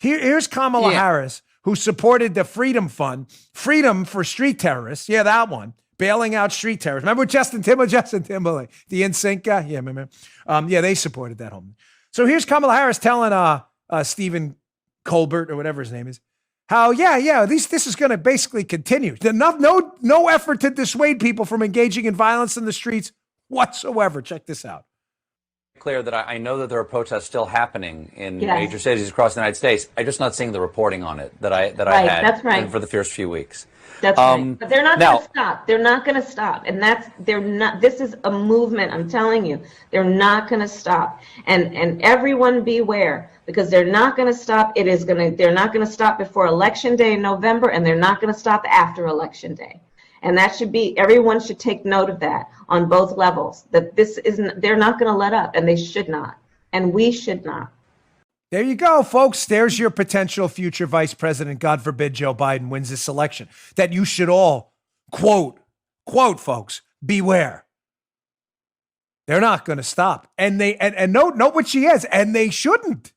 Here's Kamala Harris, who supported the Freedom Fund, Freedom for Street Terrorists. Yeah, that one. Bailing out street terrorists. Remember Justin Timberlake, the NSYNC guy? Yeah, remember? Yeah, they supported that home. So here's Kamala Harris telling Stephen Colbert, or whatever his name is, how, this is going to basically continue. No effort to dissuade people from engaging in violence in the streets whatsoever. Check this out. Clear that I know that there are protests still happening in major cities across the United States. I'm just not seeing the reporting on it that I had for the first few weeks. That's right. But they're not going to stop. They're not going to stop. And this is a movement, I'm telling you. They're not going to stop. And everyone beware, because they're not going to stop. They're not going to stop before Election Day in November, and they're not going to stop after Election Day. And that should be, everyone should take note of that on both levels, that they're not going to let up, and they should not. And we should not. There you go, folks. There's your potential future vice president. God forbid Joe Biden wins this election. That you should all quote, folks, beware. They're not going to stop. And note what she has, and they shouldn't.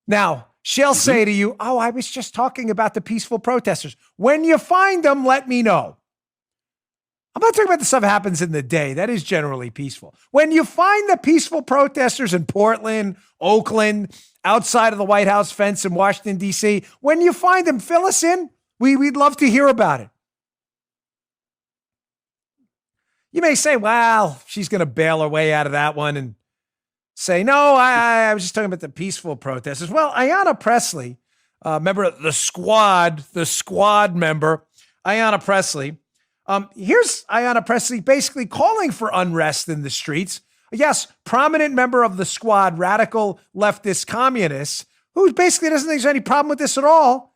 Now, she'll say to you, I was just talking about the peaceful protesters. When you find them, let me know. I'm not talking about the stuff that happens in the day. That is generally peaceful. When you find the peaceful protesters in Portland, Oakland, outside of the White House fence in Washington, D.C., when you find them, fill us in. We'd love to hear about it. You may say, well, she's going to bail her way out of that one and say, no, I was just talking about the peaceful protesters. Well, Ayanna Pressley, member of the squad member, Ayanna Pressley. Here's Ayanna Pressley basically calling for unrest in the streets. Yes, prominent member of the squad, radical leftist communists, who basically doesn't think there's any problem with this at all.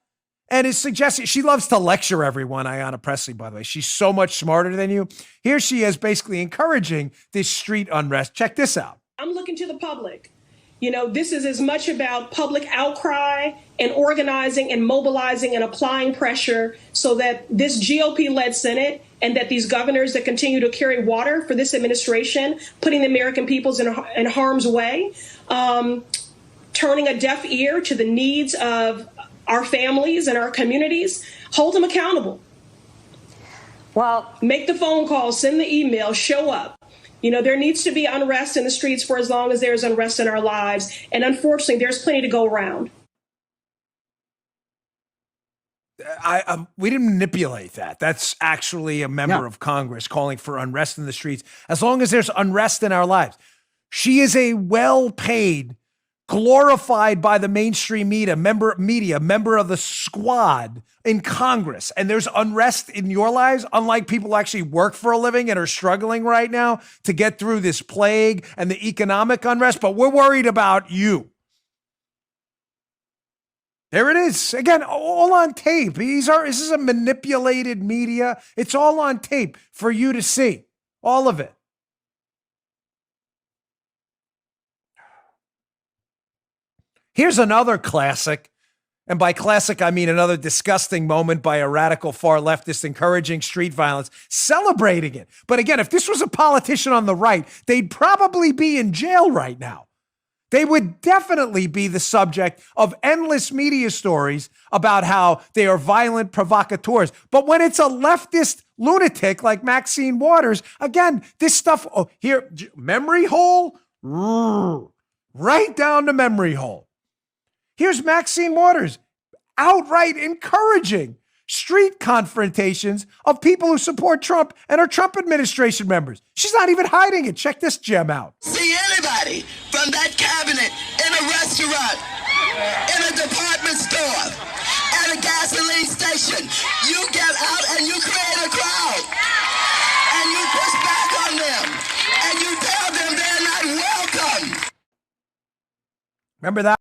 And is suggesting, she loves to lecture everyone, Ayanna Pressley, by the way. She's so much smarter than you. Here she is basically encouraging this street unrest. Check this out. I'm looking to the public. This is as much about public outcry and organizing and mobilizing and applying pressure so that this GOP-led Senate and that these governors that continue to carry water for this administration, putting the American peoples in harm's way, turning a deaf ear to the needs of our families and our communities, hold them accountable. Well, make the phone call, send the email, show up. There needs to be unrest in the streets for as long as there's unrest in our lives. And unfortunately, there's plenty to go around. We didn't manipulate that. That's actually a member of Congress calling for unrest in the streets. As long as there's unrest in our lives. She is a well-paid, glorified by the mainstream media, member of the squad in Congress. And there's unrest in your lives, unlike people who actually work for a living and are struggling right now to get through this plague and the economic unrest. But we're worried about you. There it is. Again, all on tape. This is a manipulated media. It's all on tape for you to see. All of it. Here's another classic. And by classic, I mean another disgusting moment by a radical far leftist encouraging street violence, celebrating it. But again, if this was a politician on the right, they'd probably be in jail right now. They would definitely be the subject of endless media stories about how they are violent provocateurs. But when it's a leftist lunatic like Maxine Waters, again, this stuff, here, memory hole, right down the memory hole. Here's Maxine Waters outright encouraging street confrontations of people who support Trump and are Trump administration members. She's not even hiding it. Check this gem out. See anybody from that cabinet in a restaurant, in a department store, at a gasoline station. You get out and you create a crowd. And you push back on them. And you tell them they're not welcome. Remember that?